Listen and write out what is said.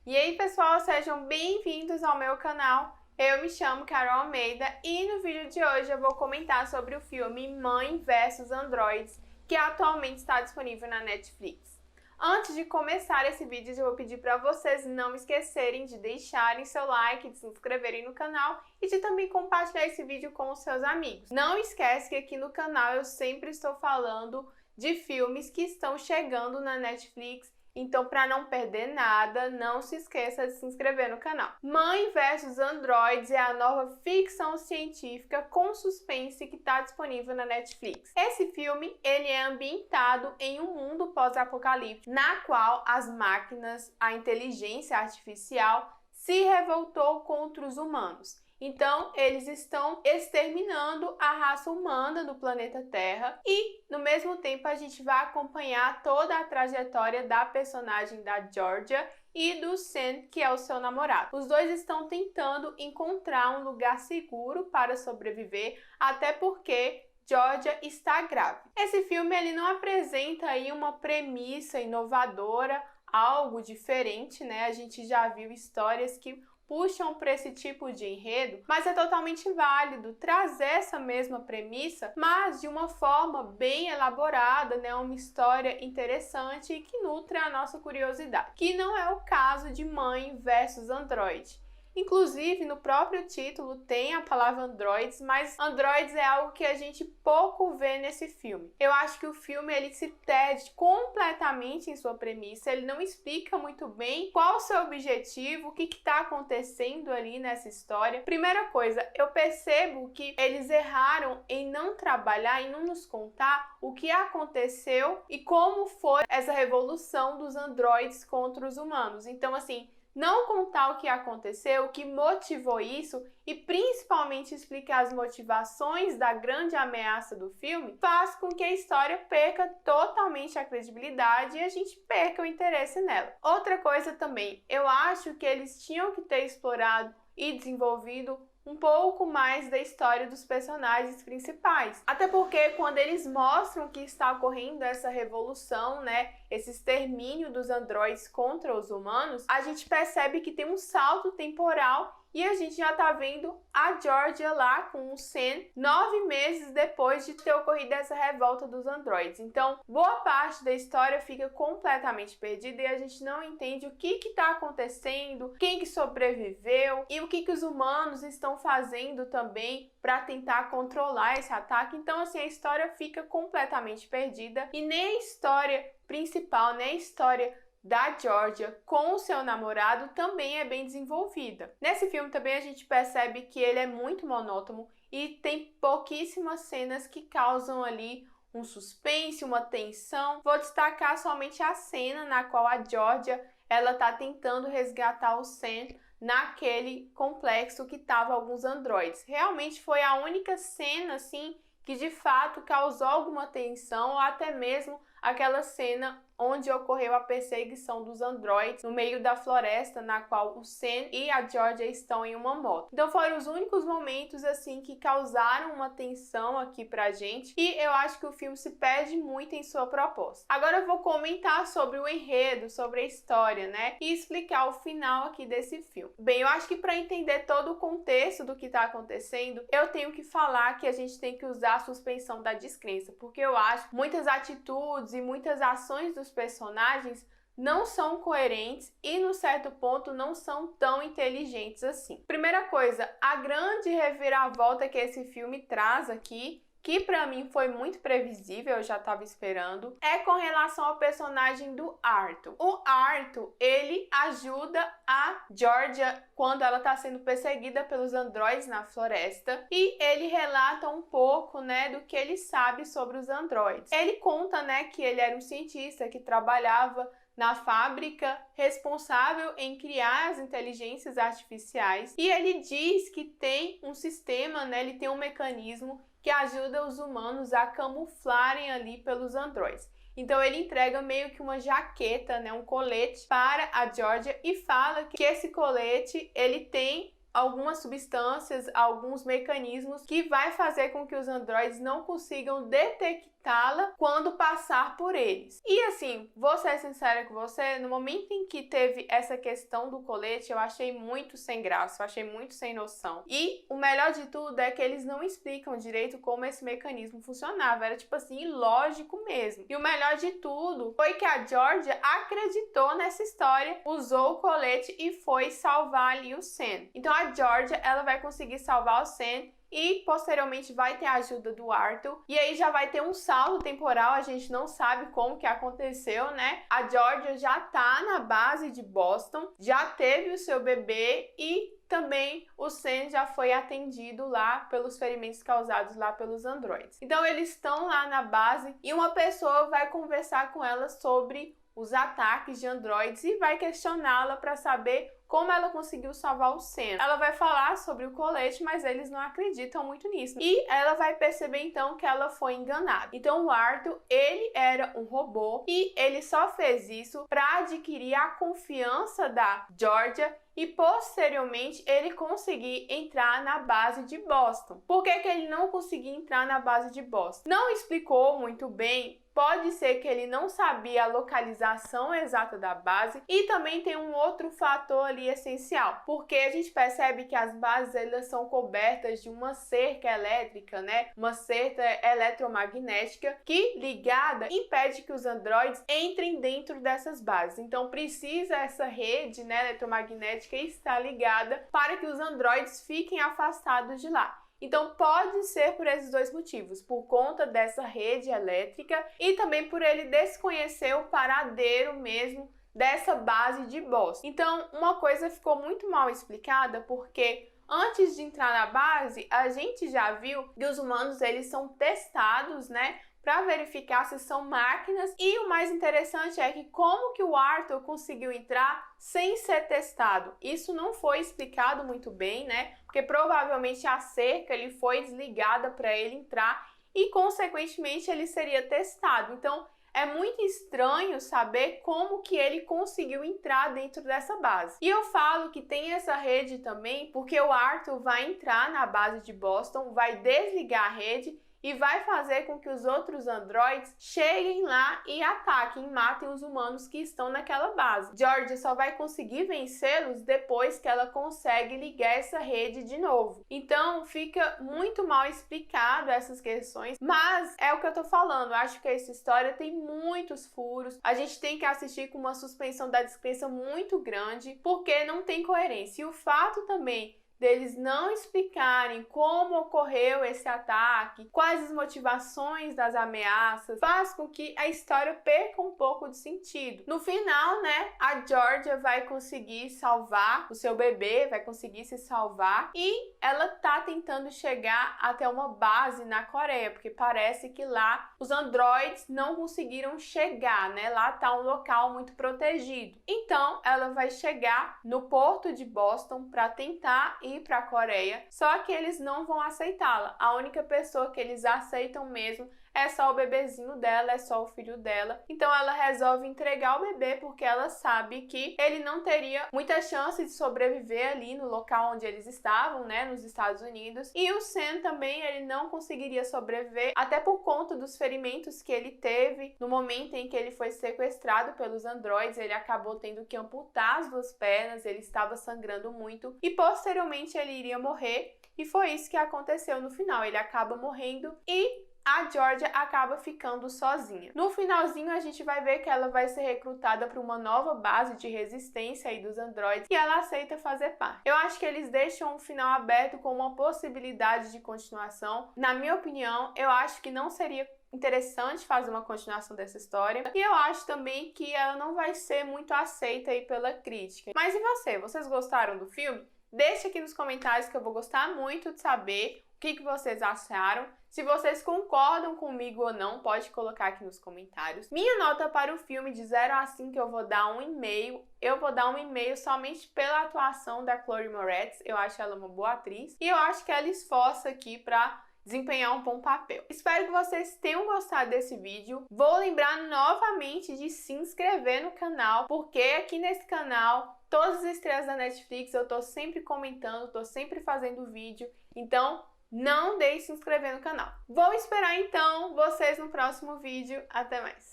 E aí, pessoal, sejam bem-vindos ao meu canal. Eu me chamo Carol Almeida e no vídeo de hoje eu vou comentar sobre o filme Mãe vs Androids, que atualmente está disponível na Netflix. Antes de começar esse vídeo, eu vou pedir para vocês não esquecerem de deixarem seu like, de se inscreverem no canal e de também compartilhar esse vídeo com os seus amigos. Não esquece que aqui no canal eu sempre estou falando de filmes que estão chegando na Netflix. Então, para não perder nada, não se esqueça de se inscrever no canal. Mãe vs Androids é a nova ficção científica com suspense que está disponível na Netflix. Esse filme ele é ambientado em um mundo pós-apocalíptico, na qual as máquinas, a inteligência artificial, se revoltou contra os humanos. Então, eles estão exterminando a raça humana do planeta Terra e, no mesmo tempo, a gente vai acompanhar toda a trajetória da personagem da Georgia e do Sam, que é o seu namorado. Os dois estão tentando encontrar um lugar seguro para sobreviver, até porque Georgia está grávida. Esse filme ele não apresenta aí uma premissa inovadora, algo diferente, né? A gente já viu histórias que puxam para esse tipo de enredo, mas é totalmente válido trazer essa mesma premissa, mas de uma forma bem elaborada, né? Uma história interessante e que nutre a nossa curiosidade, que não é o caso de Mãe vs Android. Inclusive, no próprio título tem a palavra androids, mas androids é algo que a gente pouco vê nesse filme. Eu acho que o filme ele se perde completamente em sua premissa, ele não explica muito bem qual o seu objetivo, o que está acontecendo ali nessa história. Primeira coisa, eu percebo que eles erraram em não trabalhar, em não nos contar o que aconteceu e como foi essa revolução dos androids contra os humanos. Então, assim, não contar o que aconteceu, o que motivou isso e principalmente explicar as motivações da grande ameaça do filme faz com que a história perca totalmente a credibilidade e a gente perca o interesse nela. Outra coisa também, eu acho que eles tinham que ter explorado e desenvolvido um pouco mais da história dos personagens principais. Até porque quando eles mostram que está ocorrendo essa revolução, né, esse extermínio dos androides contra os humanos, a gente percebe que tem um salto temporal e a gente já tá vendo a Georgia lá com o Sam 9 meses depois de ter ocorrido essa revolta dos androides. Então, boa parte da história fica completamente perdida e a gente não entende o que tá acontecendo, quem que sobreviveu e o que os humanos estão fazendo também para tentar controlar esse ataque. Então, assim, a história fica completamente perdida e nem a história principal, nem a história da Georgia com o seu namorado também é bem desenvolvida. Nesse filme também a gente percebe que ele é muito monótono e tem pouquíssimas cenas que causam ali um suspense, uma tensão. Vou destacar somente a cena na qual a Georgia ela tá tentando resgatar o Sam naquele complexo que tava alguns androides. Realmente foi a única cena assim que de fato causou alguma tensão ou até mesmo aquela cena onde ocorreu a perseguição dos androides no meio da floresta, na qual o Sam e a Georgia estão em uma moto. Então foram os únicos momentos assim que causaram uma tensão aqui pra gente e eu acho que o filme se perde muito em sua proposta. Agora eu vou comentar sobre o enredo, sobre a história, né? E explicar o final aqui desse filme. Bem, eu acho que para entender todo o contexto do que tá acontecendo, eu tenho que falar que a gente tem que usar a suspensão da descrença, porque eu acho que muitas atitudes e muitas ações dos personagens não são coerentes e, no certo ponto, não são tão inteligentes assim. Primeira coisa, a grande reviravolta que esse filme traz aqui, que pra mim foi muito previsível, eu já tava esperando, é com relação ao personagem do Arthur. O Arthur, ele ajuda a Georgia quando ela tá sendo perseguida pelos androides na floresta e ele relata um pouco, né, do que ele sabe sobre os androides. Ele conta, né, que ele era um cientista que trabalhava na fábrica responsável em criar as inteligências artificiais e ele diz que tem um sistema, né, ele tem um mecanismo que ajuda os humanos a camuflarem ali pelos androides. Então ele entrega meio que uma jaqueta, né, um colete para a Georgia e fala que esse colete ele tem algumas substâncias, alguns mecanismos que vai fazer com que os androides não consigam detectar aceitá-la quando passar por eles. E assim, vou ser sincera com você, no momento em que teve essa questão do colete, eu achei muito sem graça, eu achei muito sem noção. E o melhor de tudo é que eles não explicam direito como esse mecanismo funcionava, era tipo assim, ilógico mesmo. E o melhor de tudo foi que a Georgia acreditou nessa história, usou o colete e foi salvar ali o Sam. Então a Georgia, ela vai conseguir salvar o Sam e posteriormente vai ter a ajuda do Arthur. E aí já vai ter um salto temporal, a gente não sabe como que aconteceu, né? A Georgia já tá na base de Boston, já teve o seu bebê e também o Sam já foi atendido lá pelos ferimentos causados lá pelos androides. Então eles estão lá na base e uma pessoa vai conversar com ela sobre os ataques de androides e vai questioná-la para saber como ela conseguiu salvar o Sam. Ela vai falar sobre o colete, mas eles não acreditam muito nisso. E ela vai perceber então que ela foi enganada. Então o Arthur, ele era um robô e ele só fez isso para adquirir a confiança da Georgia e posteriormente ele conseguir entrar na base de Boston. Por que ele não conseguia entrar na base de Boston? Não explicou muito bem. Pode ser que ele não sabia a localização exata da base e também tem um outro fator ali essencial, porque a gente percebe que as bases elas são cobertas de uma cerca elétrica, né? Uma cerca eletromagnética que ligada impede que os androides entrem dentro dessas bases. Então precisa essa rede, né, eletromagnética estar ligada para que os androides fiquem afastados de lá. Então pode ser por esses dois motivos, por conta dessa rede elétrica e também por ele desconhecer o paradeiro mesmo dessa base de Boston. Então uma coisa ficou muito mal explicada porque antes de entrar na base, a gente já viu que os humanos eles são testados, né, para verificar se são máquinas. E o mais interessante é que como que o Arthur conseguiu entrar sem ser testado? Isso não foi explicado muito bem, né? Porque provavelmente a cerca ele foi desligada para ele entrar e consequentemente ele seria testado. Então é muito estranho saber como que ele conseguiu entrar dentro dessa base. E eu falo que tem essa rede também porque o Arthur vai entrar na base de Boston, vai desligar a rede e vai fazer com que os outros androides cheguem lá e ataquem, matem os humanos que estão naquela base. Georgia só vai conseguir vencê-los depois que ela consegue ligar essa rede de novo. Então fica muito mal explicado essas questões, mas é o que eu tô falando, eu acho que essa história tem muitos furos, a gente tem que assistir com uma suspensão da descrença muito grande, porque não tem coerência. E o fato também deles não explicarem como ocorreu esse ataque, quais as motivações das ameaças, faz com que a história perca um pouco de sentido. No final, né, a Georgia vai conseguir salvar o seu bebê, vai conseguir se salvar e ela tá tentando chegar até uma base na Coreia, porque parece que lá os androides não conseguiram chegar, né? Lá tá um local muito protegido. Então, ela vai chegar no porto de Boston para tentar ir para a Coreia, só que eles não vão aceitá-la. A única pessoa que eles aceitam mesmo é só o bebezinho dela, é só o filho dela. Então ela resolve entregar o bebê porque ela sabe que ele não teria muita chance de sobreviver ali no local onde eles estavam, né, nos Estados Unidos. E o Sam também, ele não conseguiria sobreviver, até por conta dos ferimentos que ele teve no momento em que ele foi sequestrado pelos androides. Ele acabou tendo que amputar as duas pernas, ele estava sangrando muito e posteriormente ele iria morrer. E foi isso que aconteceu no final, ele acaba morrendo e a Georgia acaba ficando sozinha. No finalzinho a gente vai ver que ela vai ser recrutada para uma nova base de resistência aí dos androides e ela aceita fazer parte. Eu acho que eles deixam um final aberto com uma possibilidade de continuação. Na minha opinião, eu acho que não seria interessante fazer uma continuação dessa história e eu acho também que ela não vai ser muito aceita aí pela crítica. Mas e você? Vocês gostaram do filme? Deixe aqui nos comentários que eu vou gostar muito de saber o que vocês acharam. Se vocês concordam comigo ou não, pode colocar aqui nos comentários. Minha nota para o filme de 0 a 5 eu vou dar 1,5. Eu vou dar 1,5 somente pela atuação da Chloe Moretz. Eu acho ela uma boa atriz e eu acho que ela esforça aqui para desempenhar um bom papel. Espero que vocês tenham gostado desse vídeo. Vou lembrar novamente de se inscrever no canal, porque aqui nesse canal todas as estreias da Netflix eu tô sempre comentando, tô sempre fazendo vídeo. Então, não deixe de se inscrever no canal. Vou esperar então vocês no próximo vídeo. Até mais!